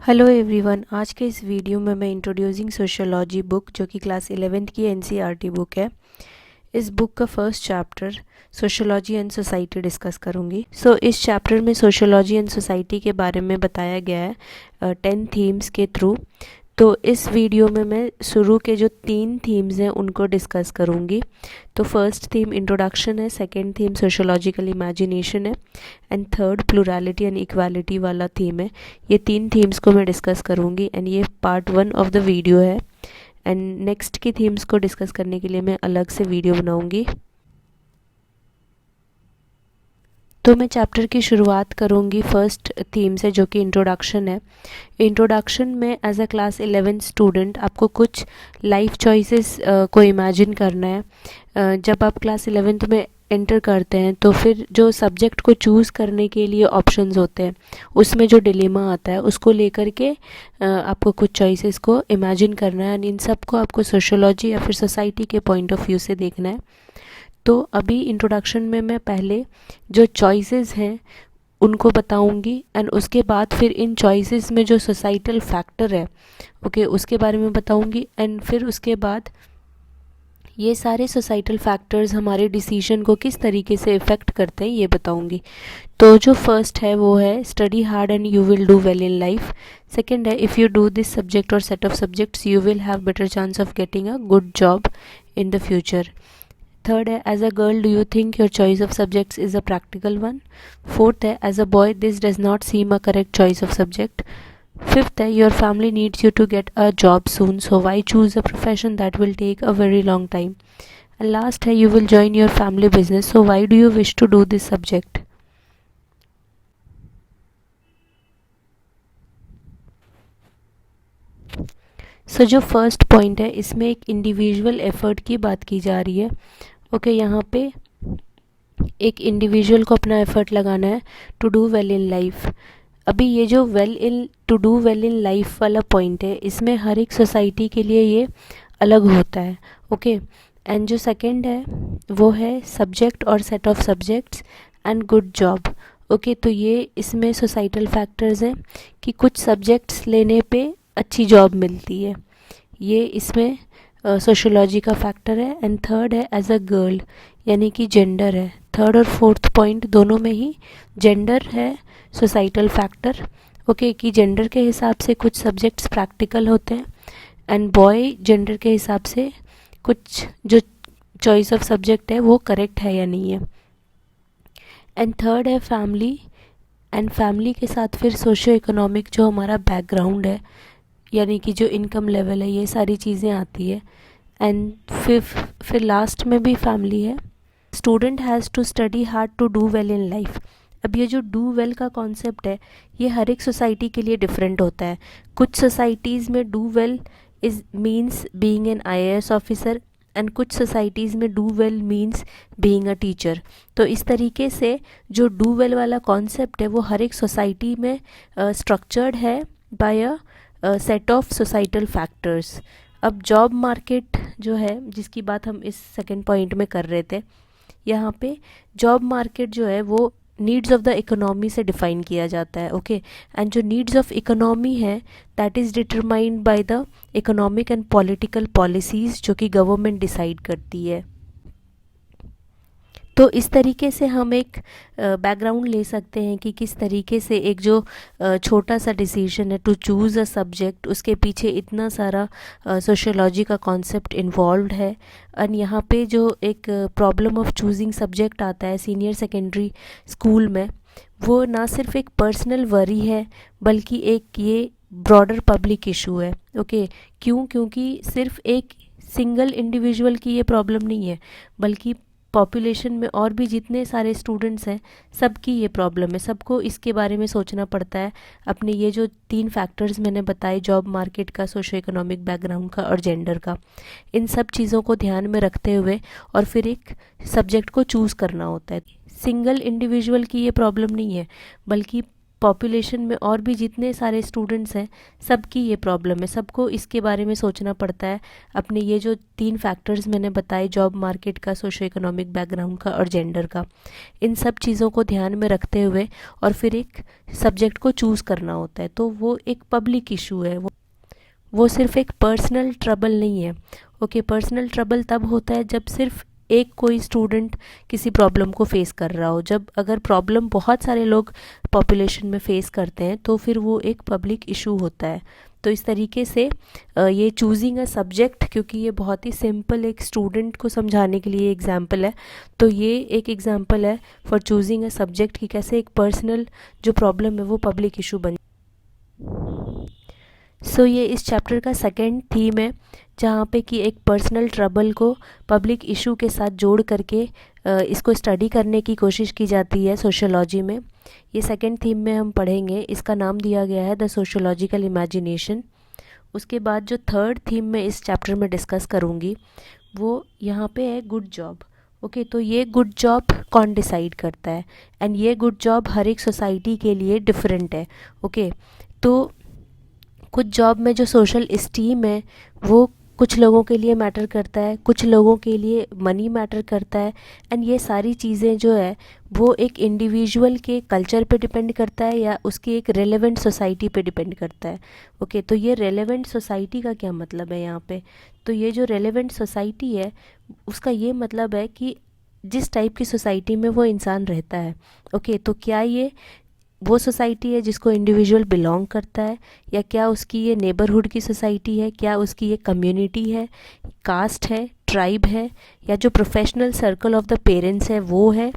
Hello everyone. आज के इस वीडियो में मैं इंट्रोड्यूसिंग सोशियोलॉजी बुक जो कि क्लास 11th की एनसीईआरटी बुक है। इस बुक का first chapter sociology and society discuss करूंगी। इस चैप्टर में सोशियोलॉजी एंड सोसाइटी के बारे में बताया गया है 10 थीम्स के थ्रू। तो इस वीडियो में मैं शुरू के जो 3 थीम्स हैं उनको डिस्कस करूंगी। तो फर्स्ट थीम इंट्रोडक्शन है, सेकंड थीम सोशियोलॉजिकल इमेजिनेशन है and third plurality and equality वाला थीम है। ये 3 थीम्स को मैं डिस्कस करूंगी एंड ये पार्ट 1 ऑफ द वीडियो है। एंड नेक्स्ट की थीम्स को डिस्कस करने के लिए मैं अलग से वीडियो बनाऊंगी। तो मैं चैप्टर की शुरुआत करूंगी फर्स्ट थीम से जो कि इंट्रोडक्शन है। इंट्रोडक्शन में एज अ क्लास 11 स्टूडेंट आपको कुछ लाइफ चॉइसेस को इमेजिन करना है। जब आप क्लास 11th में एंटर करते हैं तो फिर जो सब्जेक्ट को चूज़ करने के लिए ऑप्शंस होते हैं उसमें जो डिलेमा आता है उसको लेकर के आपको कुछ चॉइसेस को इमेजिन करना है एंड इन सब को आपको सोशियोलॉजी या फिर सोसाइटी के पॉइंट ऑफ व्यू से देखना है। तो अभी इंट्रोडक्शन में मैं पहले जो चॉइसेस हैं उनको बताऊंगी एंड उसके बाद फिर इन चॉइसेस में जो सोसाइटल फैक्टर है उसके बारे में बताऊंगी एंड फिर उसके बाद ये सारे सोसाइटल फैक्टर्स हमारे डिसीजन को किस तरीके से इफ़ेक्ट करते हैं ये बताऊंगी। तो जो फर्स्ट है वो है study hard and you will do well in life. Second है if you do this subject or set of subjects you will have better chance of getting a good job in the future. Third है as a girl do you think your choice of subjects is a practical one. Fourth है as a boy this does not seem a correct choice of subject. Fifth है your family needs you to get a job soon so why choose a profession that will take a very long time. And last है you will join your family business so why do you wish to do this subject. जो first point है इसमें एक individual effort की बात की जा रही है। यहाँ पे एक इंडिविजुअल को अपना एफर्ट लगाना है to do well in life. अभी ये जो to do well in life वाला पॉइंट है इसमें हर एक सोसाइटी के लिए ये अलग होता है। एंड जो सेकंड है वो है subject or set of subjects and good job. तो ये इसमें सोसाइटल फैक्टर्स हैं कि कुछ सब्जेक्ट्स लेने पे अच्छी जॉब मिलती है, ये इसमें सोशियोलॉजी का फैक्टर है। एंड थर्ड है एज अ गर्ल यानी कि जेंडर है। थर्ड और फोर्थ पॉइंट दोनों में ही जेंडर है सोसाइटल फैक्टर। कि जेंडर के हिसाब से कुछ सब्जेक्ट्स प्रैक्टिकल होते हैं एंड बॉय जेंडर के हिसाब से कुछ जो चॉइस ऑफ सब्जेक्ट है वो करेक्ट है या नहीं है। एंड थर्ड है फैमिली एंड फैमिली के साथ फिर सोशियो इकोनॉमिक जो हमारा बैकग्राउंड है यानी कि जो इनकम लेवल है ये सारी चीज़ें आती है। एंड फिर लास्ट में भी फैमिली है। Student has to study hard to do well in life. अब ये जो डू वेल का कॉन्सेप्ट है ये हर एक सोसाइटी के लिए डिफरेंट होता है। कुछ सोसाइटीज़ में do well is means being an IAS officer and कुछ सोसाइटीज़ में do well means being a teacher. तो इस तरीके से जो डू वेल वाला कॉन्सेप्ट है वो हर एक सोसाइटी में स्ट्रक्चर्ड है by a set of societal factors. अब जॉब मार्केट जो है जिसकी बात हम इस सेकंड पॉइंट में कर रहे थे, यहाँ पे जॉब मार्केट जो है वो नीड्स ऑफ द इकोनॉमी से डिफाइन किया जाता है। एंड जो नीड्स ऑफ इकोनॉमी है that is determined by the economic and political policies जो कि गवर्नमेंट डिसाइड करती है। तो इस तरीके से हम एक बैकग्राउंड ले सकते हैं कि किस तरीके से एक जो छोटा सा डिसीजन है टू चूज़ अ सब्जेक्ट उसके पीछे इतना सारा सोशियोलॉजी का कॉन्सेप्ट इन्वॉल्व्ड है। और यहाँ पे जो एक प्रॉब्लम ऑफ चूजिंग सब्जेक्ट आता है सीनियर सेकेंडरी स्कूल में वो ना सिर्फ एक पर्सनल वरी है बल्कि एक ये ब्रॉडर पब्लिक इशू है। क्योंकि सिर्फ एक सिंगल इंडिविजुअल की ये प्रॉब्लम नहीं है बल्कि पॉपुलेशन में और भी जितने सारे स्टूडेंट्स हैं सबकी ये प्रॉब्लम है। सबको इसके बारे में सोचना पड़ता है। अपने ये जो 3 फैक्टर्स मैंने बताए जॉब मार्केट का, सोशो इकोनॉमिक बैकग्राउंड का और जेंडर का, इन सब चीज़ों को ध्यान में रखते हुए और फिर एक सब्जेक्ट को चूज़ करना होता है। सिंगल इंडिविजुअल की ये प्रॉब्लम नहीं है बल्कि पॉपुलेशन में और भी जितने सारे स्टूडेंट्स हैं सबकी ये प्रॉब्लम है, सबको इसके बारे में सोचना पड़ता है। अपने ये जो 3 फैक्टर्स मैंने बताए, जॉब मार्केट का, सोशो इकोनॉमिक बैकग्राउंड का और जेंडर का, इन सब चीज़ों को ध्यान में रखते हुए और फिर एक सब्जेक्ट को चूज़ करना होता है। तो वो एक पब्लिक इशू है, वो सिर्फ एक पर्सनल ट्रबल नहीं है। ओके, पर्सनल ट्रबल तब होता है जब सिर्फ एक कोई स्टूडेंट किसी प्रॉब्लम को फेस कर रहा हो। जब अगर प्रॉब्लम बहुत सारे लोग पॉपुलेशन में फेस करते हैं तो फिर वो एक पब्लिक इशू होता है। तो इस तरीके से ये चूजिंग अ सब्जेक्ट, क्योंकि ये बहुत ही सिंपल एक स्टूडेंट को समझाने के लिए एग्जाम्पल है, तो ये एक एग्जाम्पल है फॉर चूजिंग अ सब्जेक्ट कि कैसे एक पर्सनल जो प्रॉब्लम है वो पब्लिक इशू बन। सो ये इस चैप्टर का सेकंड थीम है, जहाँ पे कि एक पर्सनल ट्रबल को पब्लिक इशू के साथ जोड़ करके इसको स्टडी करने की कोशिश की जाती है सोशियोलॉजी में। ये सेकंड थीम में हम पढ़ेंगे, इसका नाम दिया गया है द सोशियोलॉजिकल इमेजिनेशन। उसके बाद जो थर्ड थीम में इस चैप्टर में डिस्कस करूँगी वो यहाँ पे है गुड जॉब। ओके, तो ये गुड जॉब कौन डिसाइड करता है, एंड ये गुड जॉब हर एक सोसाइटी के लिए डिफरेंट है। ओके, तो कुछ जॉब में जो सोशल इस्टीम है वो कुछ लोगों के लिए मैटर करता है, कुछ लोगों के लिए मनी मैटर करता है, एंड ये सारी चीज़ें जो है वो एक इंडिविजुअल के कल्चर पे डिपेंड करता है या उसकी एक रेलेवेंट सोसाइटी पे डिपेंड करता है। ओके, तो ये रेलेवेंट सोसाइटी का क्या मतलब है यहाँ पे? तो ये जो रेलेवेंट सोसाइटी है उसका ये मतलब है कि जिस टाइप की सोसाइटी में वो इंसान रहता है। ओके, तो क्या ये वो सोसाइटी है जिसको इंडिविजुअल बिलोंग करता है, या क्या उसकी ये नेबरहुड की सोसाइटी है, क्या उसकी ये कम्युनिटी है, कास्ट है, ट्राइब है, या जो professional circle of the parents है वो है,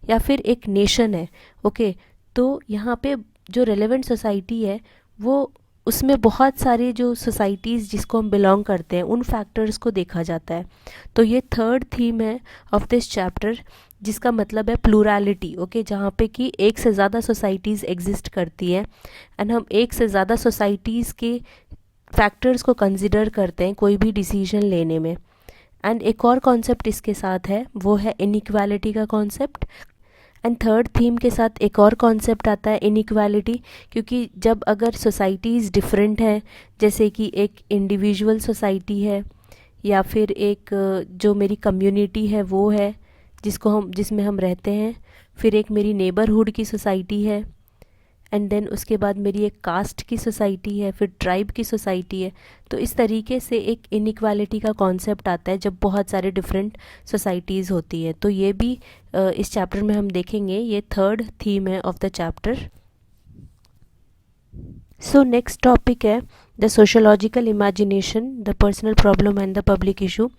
या फिर एक नेशन है। ओके, तो यहाँ पे जो रेलेवेंट सोसाइटी है वो उसमें बहुत सारे जो सोसाइटीज़ जिसको हम बिलोंग करते हैं उन फैक्टर्स को देखा जाता है। तो ये थर्ड थीम है ऑफ दिस चैप्टर, जिसका मतलब है प्लूरलिटी। ओके, जहाँ पे कि एक से ज़्यादा सोसाइटीज़ एग्जिस्ट करती है एंड हम एक से ज़्यादा सोसाइटीज़ के फैक्टर्स को कंसिडर करते हैं कोई भी डिसीजन लेने में। एंड एक और कॉन्सेप्ट इसके साथ है, वो है इनइक्वालिटी का कॉन्सेप्ट। एंड थर्ड थीम के साथ एक और कॉन्सेप्ट आता है इनइक्वालिटी, क्योंकि जब अगर सोसाइटीज़ डिफरेंट है, जैसे कि एक इंडिविजुअल सोसाइटी है या फिर एक जो मेरी कम्युनिटी है वो है जिसमें हम रहते हैं, फिर एक मेरी नेबरहुड की सोसाइटी है, एंड देन उसके बाद मेरी एक कास्ट की सोसाइटी है, फिर ट्राइब की सोसाइटी है। तो इस तरीके से एक इनइक्वालिटी का कॉन्सेप्ट आता है जब बहुत सारे डिफरेंट सोसाइटीज़ होती है। तो ये भी इस चैप्टर में हम देखेंगे, ये थर्ड थीम है of the chapter. So next topic है the sociological imagination, the personal problem and the public issue.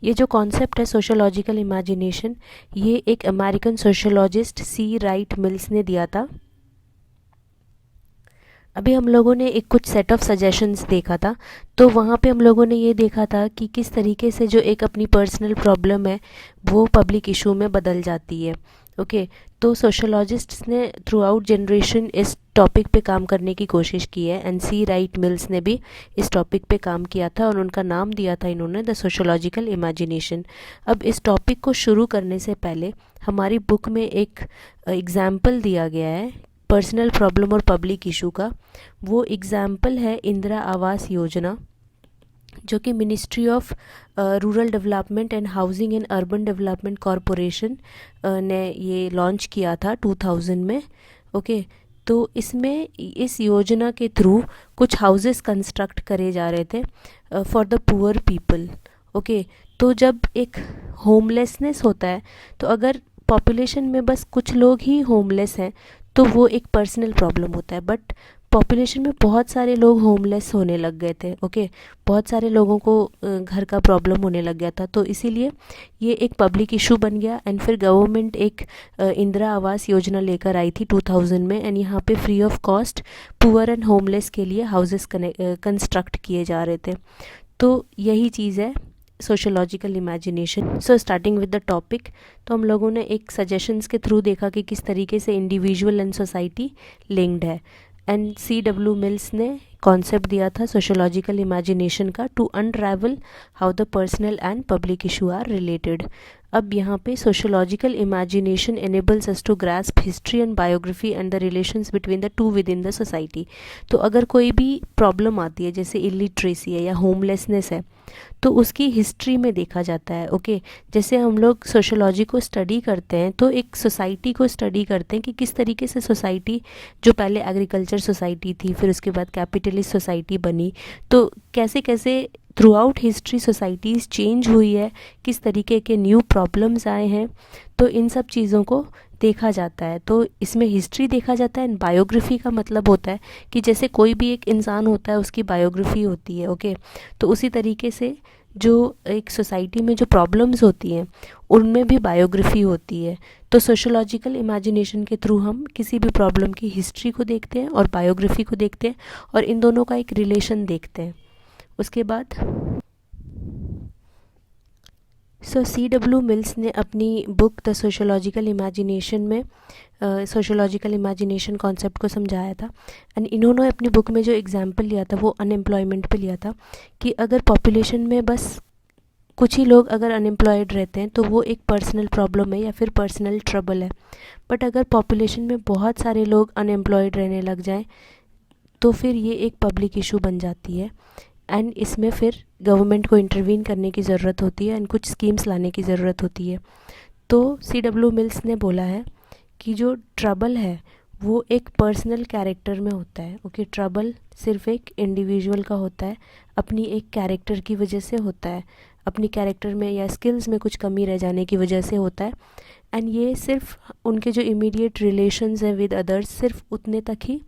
ये जो कॉन्सेप्ट है सोशोलॉजिकल इमेजिनेशन, ये एक American sociologist C Wright Mills ने दिया था। अभी हम लोगों ने एक कुछ सेट ऑफ सजेशंस देखा था, तो वहाँ पे हम लोगों ने ये देखा था कि किस तरीके से जो एक अपनी पर्सनल प्रॉब्लम है वो पब्लिक इशू में बदल जाती है। ओके, तो सोशोलॉजिस्ट्स ने थ्रू आउट जनरेशन इस टॉपिक पे काम करने की कोशिश की है, एंड सी राइट मिल्स ने भी इस टॉपिक पे काम किया था और उनका नाम दिया था इन्होंने द सोशोलॉजिकल इमेजिनेशन। अब इस टॉपिक को शुरू करने से पहले हमारी बुक में एक एग्जाम्पल दिया गया है पर्सनल प्रॉब्लम और पब्लिक इशू का। वो एग्जाम्पल है इंदिरा आवास योजना, जो कि ministry of rural development and housing and urban development corporation ने ये लॉन्च किया था 2000 में। ओके, तो इसमें इस योजना के थ्रू कुछ हाउसेस कंस्ट्रक्ट करे जा रहे थे for the poor people. Okay, तो जब एक होमलेसनेस होता है, तो अगर पॉपुलेशन में बस कुछ लोग ही होमलेस हैं तो वो एक पर्सनल प्रॉब्लम होता है, बट पॉपुलेशन में बहुत सारे लोग होमलेस होने लग गए थे। ओके, बहुत सारे लोगों को घर का प्रॉब्लम होने लग गया था, तो इसीलिए ये एक पब्लिक इशू बन गया। एंड फिर गवर्नमेंट एक इंदिरा आवास योजना लेकर आई थी 2000 में, एंड यहाँ पे free of cost poor and homeless के लिए हाउसेस कंस्ट्रक्ट किए जा रहे थे। तो यही चीज़ है sociological imagination. So starting with the topic, तो हम लोगों ने एक सजेशंस के थ्रू देखा कि किस तरीके से इंडिविजुअल एंड सोसाइटी लिंक्ड है, एंड C.W. मिल्स ने कॉन्सेप्ट दिया था सोशोलॉजिकल इमेजिनेशन का to unravel how the personal and public issue are related. अब यहाँ पे sociological imagination enables us to grasp history and biography and the relations between the two within the society. तो अगर कोई भी problem आती है जैसे इलिटरेसी है या होमलेसनेस है तो उसकी हिस्ट्री में देखा जाता है। ओके, जैसे हम लोग सोशोलॉजी को स्टडी करते हैं तो एक सोसाइटी को स्टडी करते हैं कि किस तरीके से सोसाइटी, जो पहले एग्रीकल्चर सोसाइटी थी फिर उसके बाद कैपिटलिस्ट सोसाइटी बनी, तो कैसे कैसे through out history societies change हुई है, किस तरीके के न्यू प्रॉब्लम्स आए हैं, तो इन सब चीज़ों को देखा जाता है। तो इसमें हिस्ट्री देखा जाता है एंड बायोग्राफी का मतलब होता है कि जैसे कोई भी एक इंसान होता है उसकी बायोग्राफी होती है। ओके, तो उसी तरीके से जो एक सोसाइटी में जो प्रॉब्लम्स होती हैं उनमें भी बायोग्राफी होती है। तो सोशोलॉजिकल इमेजिनेशन के थ्रू हम किसी भी प्रॉब्लम की हिस्ट्री को देखते हैं और बायोग्राफी को देखते हैं और इन दोनों का एक रिलेशन देखते हैं। उसके बाद C.W. मिल्स ने अपनी बुक द सोशोलॉजिकल इमेजिनेशन में सोशोलॉजिकल इमेजिनेशन कॉन्सेप्ट को समझाया था एंड इन्होंने अपनी बुक में जो एग्जांपल लिया था वो अनएम्प्लॉयमेंट पे लिया था कि अगर पॉपुलेशन में बस कुछ ही लोग अगर अनएम्प्लॉयड रहते हैं तो वो एक पर्सनल प्रॉब्लम है या फिर पर्सनल ट्रबल है, बट अगर पॉपुलेशन में बहुत सारे लोग अनएम्प्लॉयड रहने लग जाएं तो फिर ये एक पब्लिक इशू बन जाती है एंड इसमें फिर गवर्नमेंट को इंटरवीन करने की ज़रूरत होती है एंड कुछ स्कीम्स लाने की ज़रूरत होती है। तो C.W. मिल्स ने बोला है कि जो ट्रबल है वो एक पर्सनल कैरेक्टर में होता है। ओके, ट्रबल सिर्फ एक इंडिविजुअल का होता है, अपनी एक कैरेक्टर की वजह से होता है, अपनी कैरेक्टर में या स्किल्स में कुछ कमी रह जाने की वजह से होता है एंड ये सिर्फ उनके जो इमीडिएट रिलेशंस हैं विद अदर्स सिर्फ उतने तक ही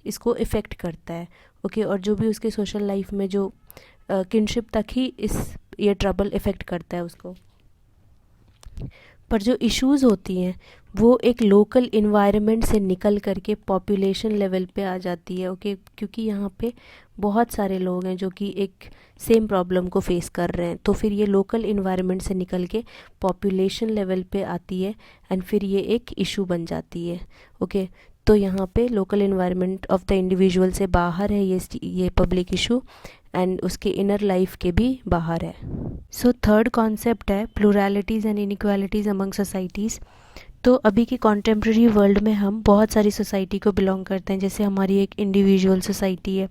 इसको इफ़ेक्ट करता है। ओके, और जो भी उसके सोशल लाइफ में जो किनशिप तक ही ये ट्रबल इफ़ेक्ट करता है उसको। पर जो इश्यूज़ होती हैं वो एक लोकल इन्वायरमेंट से निकल करके पॉपुलेशन लेवल पे आ जाती है। ओके, क्योंकि यहाँ पे बहुत सारे लोग हैं जो कि एक सेम प्रॉब्लम को फेस कर रहे हैं, तो फिर ये लोकल इन्वायरमेंट से निकल के पॉपुलेशन लेवल पे आती है एंड फिर ये एक इशू बन जाती है। ओके, तो यहाँ पे local environment of the individual से बाहर है ये पब्लिक इशू एंड उसके इनर लाइफ के भी बाहर है। सो थर्ड कॉन्सेप्ट है प्लूरलिटीज़ एंड इनइक्वालिटीज़ अमंग सोसाइटीज़। तो अभी के कॉन्टेम्प्रेरी वर्ल्ड में हम बहुत सारी सोसाइटी को बिलोंग करते हैं, जैसे हमारी एक इंडिविजुअल सोसाइटी है,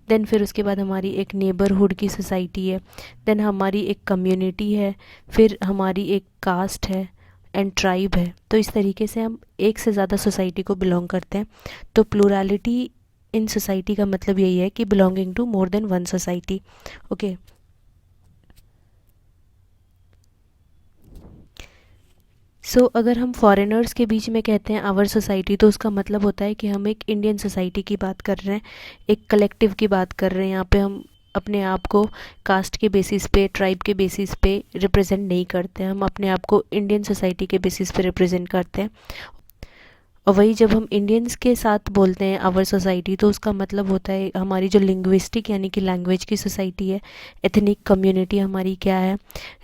देन फिर उसके बाद हमारी एक नेबरहुड की सोसाइटी है, देन हमारी एक कम्युनिटी है, फिर हमारी एक कास्ट है एंड ट्राइब है। तो इस तरीके से हम एक से ज़्यादा सोसाइटी को बिलोंग करते हैं। तो प्लूरलिटी इन सोसाइटी का मतलब यही है कि belonging to more than one society. Okay, so अगर हम फॉरेनर्स के बीच में कहते हैं आवर सोसाइटी तो उसका मतलब होता है कि हम एक इंडियन सोसाइटी की बात कर रहे हैं, एक कलेक्टिव की बात कर रहे हैं। यहाँ पे हम अपने आप को कास्ट के बेसिस पे, ट्राइब के बेसिस पे रिप्रेजेंट नहीं करते हैं, हम अपने आप को इंडियन सोसाइटी के बेसिस पे रिप्रेजेंट करते हैं। और वही जब हम इंडियंस के साथ बोलते हैं आवर सोसाइटी तो उसका मतलब होता है हमारी जो लिंग्विस्टिक यानी कि लैंग्वेज की सोसाइटी है, एथनिक कम्युनिटी हमारी क्या है,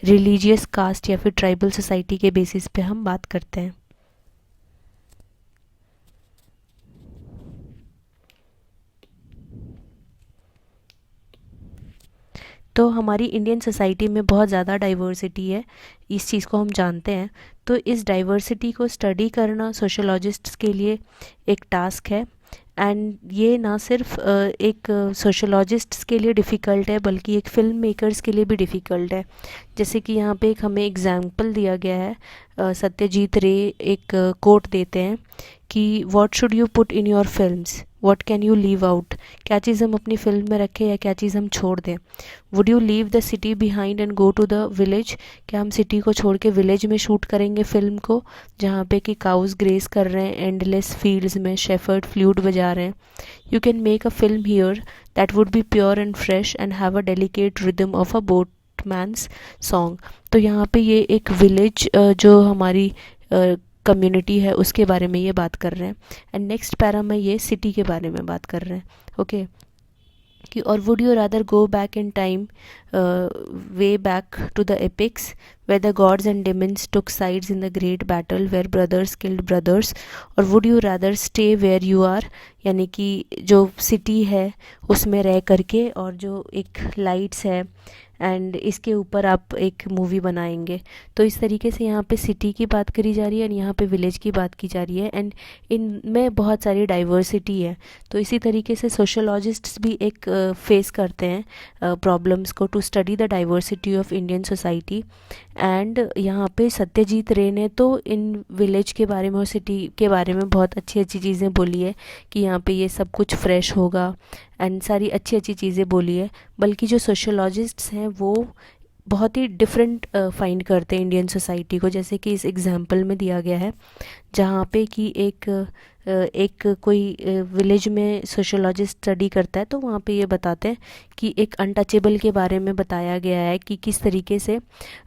रिलीजियस कास्ट या फिर ट्राइबल सोसाइटी के बेसिस पे हम बात करते हैं। तो हमारी इंडियन सोसाइटी में बहुत ज़्यादा डाइवर्सिटी है, इस चीज़ को हम जानते हैं। तो इस डाइवर्सिटी को स्टडी करना सोशोलॉजिस्ट्स के लिए एक टास्क है एंड ये ना सिर्फ एक सोशोलॉजिस्ट्स के लिए डिफ़िकल्ट है बल्कि एक फ़िल्म मेकर्स के लिए भी डिफ़िकल्ट है। जैसे कि यहाँ पे एक हमें एग्जाम्पल दिया गया है, सत्यजीत रे एक कोट देते हैं कि what should you put in your films, what can you leave out, क्या चीज़ हम अपनी फिल्म में रखें या क्या चीज़ हम छोड़ दें। Would you leave the city behind and go to the village, क्या हम सिटी को छोड़ के विलेज में शूट करेंगे फिल्म को, जहाँ पे कि काउस ग्रेस कर रहे हैं एंडलेस फील्ड्स में, शेफर्ड फ्लूट बजा रहे हैं। You can make a film here that would be pure and fresh and have a delicate rhythm of a boatman's song. तो यहाँ पे ये एक विलेज जो हमारी कम्युनिटी है उसके बारे में ये बात कर रहे हैं एंड नेक्स्ट पैरा में ये सिटी के बारे में बात कर रहे हैं। ओके, कि or would you rather go back in time way back to the epics where the gods and demons took sides in the great battle where brothers killed brothers, or would you rather stay where you are, यानी कि जो city है उसमें रह करके और जो एक लाइट्स है एंड इसके ऊपर आप एक मूवी बनाएंगे। तो इस तरीके से यहाँ पे सिटी की बात करी जा रही है एंड यहाँ पे विलेज की बात की जा रही है एंड इनमें बहुत सारी डाइवर्सिटी है। तो इसी तरीके से सोशोलॉजिस्ट्स भी एक फेस करते हैं प्रॉब्लम्स को to study the diversity of Indian society. And यहाँ पे सत्यजीत रे ने तो इन विलेज के बारे में और सिटी के बारे में बहुत अच्छी अच्छी चीज़ें बोली है कि यहाँ पे ये सब कुछ फ्रेश होगा एंड सारी अच्छी अच्छी चीज़ें बोली है। बल्कि जो सोशोलॉजिस्ट्स हैं वो बहुत ही डिफरेंट फाइंड करते हैं इंडियन सोसाइटी को, जैसे कि इस एग्जाम्पल में दिया गया है जहाँ पे कि एक कोई विलेज में सोशोलॉजिस्ट स्टडी करता है। तो वहाँ पे ये बताते हैं कि एक अनटचेबल के बारे में बताया गया है कि किस तरीके से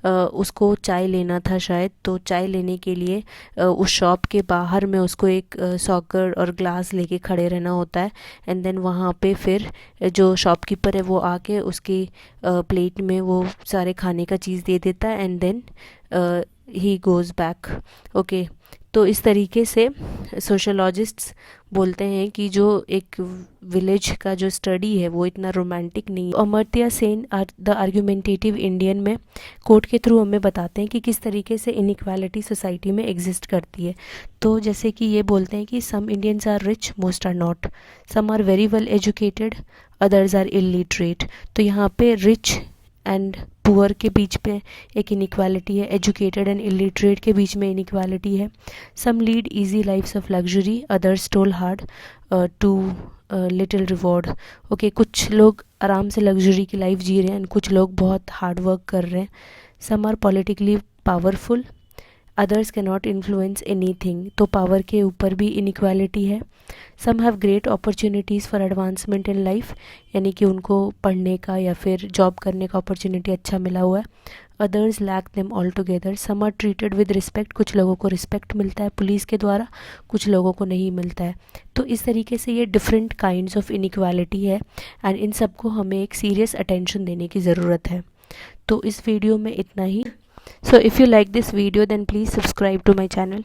उसको चाय लेना था शायद, तो चाय लेने के लिए उस शॉप के बाहर में उसको एक सॉकर और ग्लास लेके खड़े रहना होता है एंड देन वहाँ पे फिर जो शॉपकीपर है वो आके उसकी प्लेट में वो सारे खाने का चीज़ दे देता है and then he goes back. Okay, तो इस तरीके से सोशोलॉजिस्ट्स बोलते हैं कि जो एक विलेज का जो स्टडी है वो इतना रोमांटिक नहीं है। Amartya Sen the argumentative Indian में कोट के थ्रू हमें बताते हैं कि किस तरीके से इनइक्वालिटी सोसाइटी में एग्जिस्ट करती है। तो जैसे कि ये बोलते हैं कि some Indians are rich, most are not, some are very well educated, others are illiterate. तो यहाँ पे रिच एंड पुअर के बीच पे एक इनइक्वालिटी है, एजुकेटेड एंड इलिटरेट के बीच में इनइक्वालिटी है। Some lead easy lives of luxury, others toil hard to little reward. Okay, कुछ लोग आराम से लग्जरी की लाइफ जी रहे हैं एंड कुछ लोग बहुत हार्ड वर्क कर रहे हैं। Some are politically powerful, others can not influence anything. तो पावर के ऊपर भी इनइक्वालिटी है। Some have great opportunities for advancement in life, यानी कि उनको पढ़ने का या फिर जॉब करने का अपॉर्चुनिटी अच्छा मिला हुआ है। Others lack them altogether. Some are treated with respect, कुछ लोगों को रिस्पेक्ट मिलता है पुलिस के द्वारा, कुछ लोगों को नहीं मिलता है। तो इस तरीके से ये डिफरेंट काइंड्स ऑफ इनइक्वालिटी है एंड इन सबको हमें एक सीरियस अटेंशन देने की ज़रूरत है। तो इस वीडियो में इतना ही। So if you like this video then please subscribe to my channel.